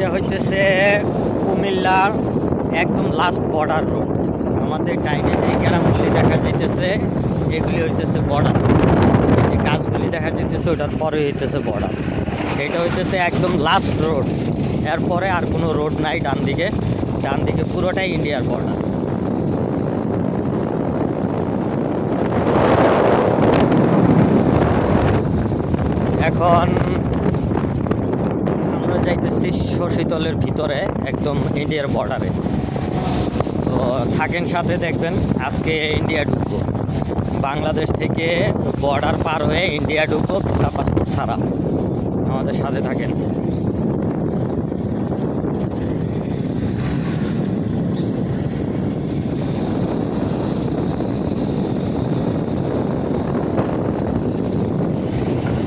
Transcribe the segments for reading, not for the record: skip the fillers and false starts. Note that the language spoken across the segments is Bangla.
এটা হইতেছে কুমিল্লার একদম লাস্ট বর্ডার রোড। আমাদের ডাইনে যে গ্রামগুলি দেখা যাইতেছে এগুলি হইতেছে বর্ডার। এই যে গাছগুলি দেখা যাইতেছে ওটার পরে হইতেছে বর্ডার। এটা হইতেছে একদম লাস্ট রোড, এরপরে আর কোনো রোড নাই। ডান দিকে পুরোটাই ইন্ডিয়ার বর্ডার। এখন আমরা যাইতেছি শশীতলের ভিতরে, একদম ইন্ডিয়ার বর্ডারে। তো থাকেন সাথে, দেখবেন আজকে ইন্ডিয়া ঢুকবো। বাংলাদেশ থেকে বর্ডার পার হয়ে ইন্ডিয়া ঢুকবো ভিসা পাসপোর্ট ছাড়া। আমাদের সাথে থাকেন।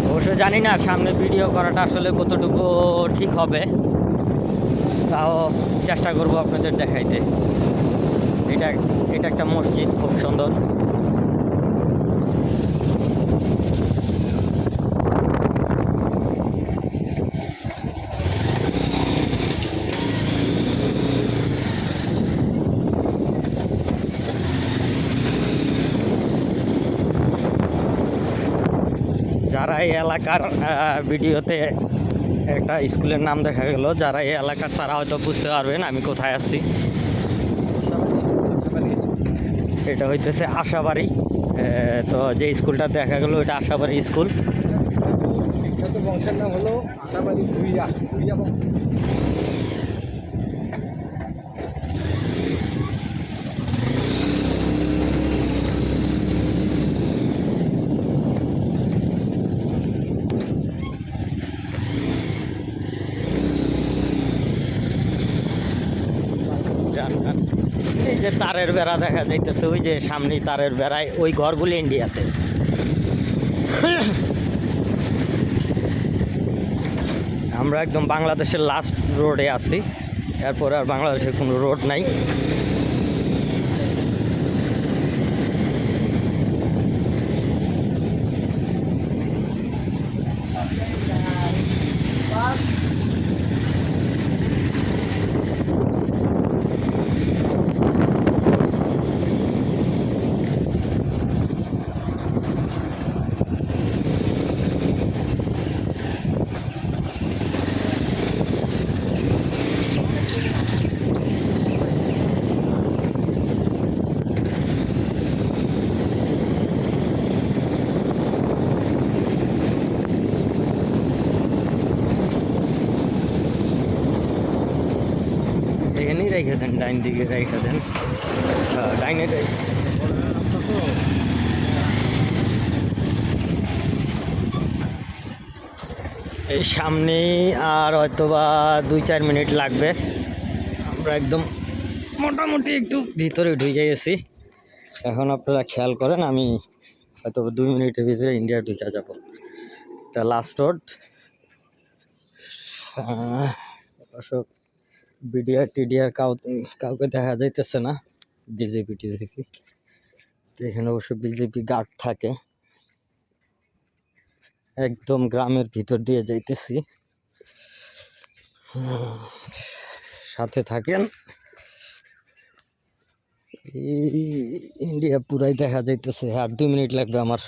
অবশ্য জানি না সামনে ভিডিও করাটা আসলে কতটুকু ঠিক হবে, তাও চেষ্টা করব আপনাদের দেখাইতে। এটা একটা মসজিদ, খুব সুন্দর। যারা এই এলাকার ভিডিওতে একটা স্কুলের নাম দেখা গেল, যারা এই এলাকার তারা হয়তো বুঝতে পারবেন আমি কোথায় আছি। এটা হইতেছে আশাবাড়ি। তো যে স্কুলটা দেখা গেল এটা আশাবাড়ি স্কুল। বিখ্যাত বংশের নাম হলো আশাবাড়ি ভুইয়া। এই যে তারের বেড়া দেখা যাইতেছে, ওই যে সামনেই তারের বেড়ায়, ওই ঘরগুলি ইন্ডিয়াতে। আমরা একদম বাংলাদেশের লাস্ট রোডে আছি, এরপর আর বাংলাদেশের কোনো রোড নাই। এখানেই রেখে দেন, ডাইন দিকে রেখে দেন, ডাইনে এই সামনেই। আর হয়তো বা 2-4 মিনিট লাগবে। আমরা একদম মোটামুটি একটু ভিতরে ঢুকে গেছি। এখন আপনারা খেয়াল করেন, আমি হয়তো 2 মিনিটের ভিতরে ইন্ডিয়া ঢুকে যাব। এটা লাস্ট রোড। অবশ্য বিডিআর টিডিআর কাউকে দেখা যাইতেছে না, বিজেপি টিজেপি। এখানে অবশ্য বিজেপি গার্ড থাকে। একদম গ্রামের ভিতর দিয়ে যাইতেছি, সাথে থাকেন। ইন্ডিয়া পুরাই দেখা যাইতেছে। আর 2 মিনিট লাগবে আমার,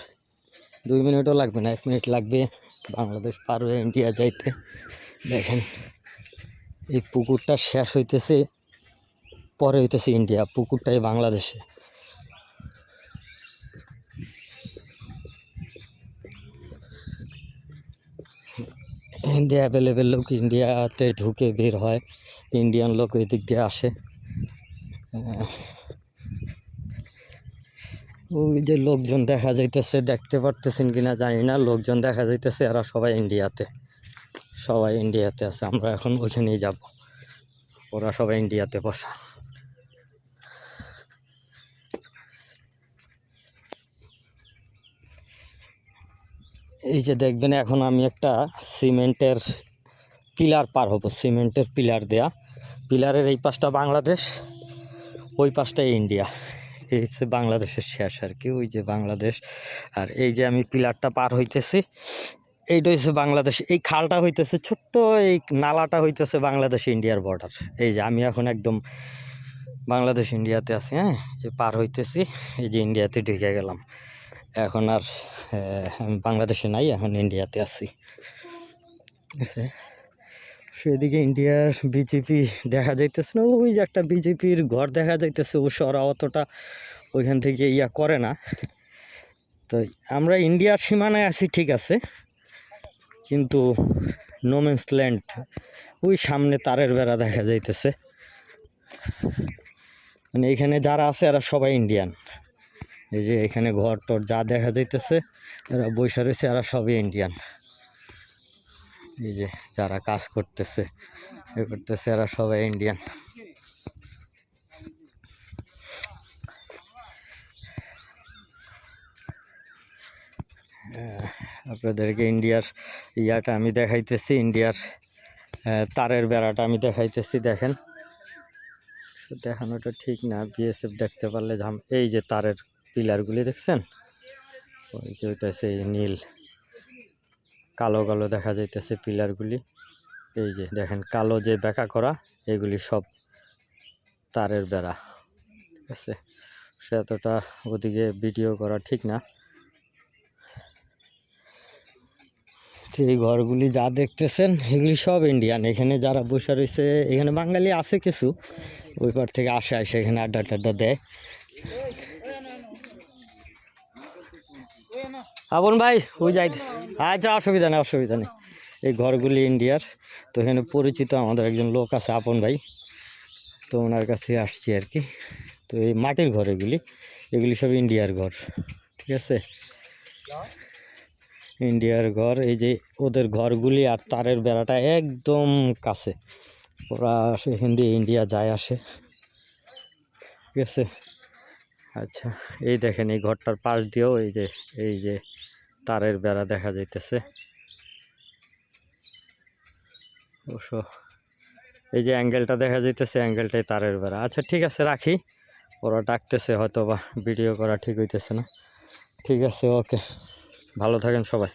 2 মিনিটও লাগবে না, 1 মিনিট লাগবে বাংলাদেশ পার হয়ে ইন্ডিয়া যাইতে। দেখেন এই পুকুরটা শেষ হইতেছে, পরে হইতেছে ইন্ডিয়া, পুকুরটাই বাংলাদেশে। ইন্ডিয়া অ্যাভেলেবেল লোক ইন্ডিয়াতে ঢুকে বের হয়, ইন্ডিয়ান লোক এই দিক দিয়ে আসে। ওই যে লোকজন দেখা যাইতেছে, দেখতে পারতেছেন কিনা জানি না, লোকজন দেখা যাইতেছে, এরা সবাই ইন্ডিয়াতে আছে। আমরা এখন ওইখানেই যাব, ওরা সবাই ইন্ডিয়াতে বসা। এই যে দেখবেন, এখন আমি একটা সিমেন্টের পিলার পার হবো, সিমেন্টের পিলার দেয়া। পিলারের এই পাশটা বাংলাদেশ, ওই পাশটাই ইন্ডিয়া। এই হচ্ছে বাংলাদেশের শেষ আর কি, ওই যে বাংলাদেশ। আর এই যে আমি পিলারটা পার হইতেছি, এইটা হচ্ছে বাংলাদেশ, এই খালটা হইতেছে ছোট্ট, এই নালাটা হইতেছে বাংলাদেশ ইন্ডিয়ার বর্ডার। এই যে আমি এখন একদম বাংলাদেশ ইন্ডিয়াতে আছি, হ্যাঁ, যে পার হইতেছি, এই যে ইন্ডিয়াতে ঢুকে গেলাম। এখন আর আমি বাংলাদেশে নাই, এখন ইন্ডিয়াতে আছি। ঠিক আছে, সেদিকে ইন্ডিয়ার বিজেপি দেখা যাইতেছে না, ওই যে একটা বিজেপির ঘর দেখা যাইতেছে, অবশ্য ওরা অতটা ওইখান থেকে ইয়া করে না। তো আমরা ইন্ডিয়ার সীমানায় আছি ঠিক আছে, কিন্তু নোম্যান্স ল্যান্ড, ওই সামনে তারের বেড়া দেখা যাইতেছে, মানে এখানে যারা আছে এরা সবাই ইন্ডিয়ান। এই যে এখানে ঘর টর যা দেখা যাইতেছে, এরা বৈশা রয়েছে, এরা সবই ইন্ডিয়ান। এই যে যারা কাজ করতেছে এ করতেছে, এরা সবাই ইন্ডিয়ান। আপনাদেরকে ইন্ডিয়ার ইয়াটা আমি দেখাইতেছি, ইন্ডিয়ার তারের বেড়াটা আমি দেখাইতেছি। দেখেন, দেখানোটা ঠিক না, বিএসএফ দেখতে পারলে এই যে তারের পিলারগুলি দেখছেন, ওই যে ওইটা সেই নীল কালো কালো দেখা যাইতেছে পিলারগুলি। এই যে দেখেন কালো যে বেঁকা করা, এগুলি সব তারের বেড়া। ঠিক আছে, সে এতটা ওদিকে ভিডিও করা ঠিক না। এই ঘরগুলি যা দেখতেছেন এগুলি সব ইন্ডিয়ান। এখানে যারা বসে রয়েছে, এখানে বাঙালি আছে কিছু, ওই পার থেকে আসে এখানে আড্ডা টাড্ডা দেয়। আপন ভাই ওই যাইতেছে, আচ্ছা অসুবিধা নেই অসুবিধা নেই। এই ঘরগুলি ইন্ডিয়ার। তো এখানে পরিচিত আমাদের একজন লোক আছে আপন ভাই, তো ওনার কাছে আসছি আর কি। তো এই মাটির ঘর এগুলি সব ইন্ডিয়ার ঘর। ঠিক আছে, ইন্ডিয়ার ঘর। এই যে ওদের ঘরগুলি আর তারের বেড়াটা একদম কাছে, ওরা সেখান দিয়ে ইন্ডিয়া যায় আসে। ঠিক আছে, আচ্ছা এই দেখেন এই ঘরটার পাশ দিয়েও এই যে তারের বেড়া দেখা যাইতেছে। অবশ্য এই যে অ্যাঙ্গেলটা দেখা যাইতেছে, অ্যাঙ্গেলটাই তারের বেড়া। আচ্ছা ঠিক আছে, রাখি, ওরা ডাকতেছে, হয়তো বা ভিডিও করা ঠিক হইতেছে না। ঠিক আছে, ওকে, ভালো থাকেন সবাই।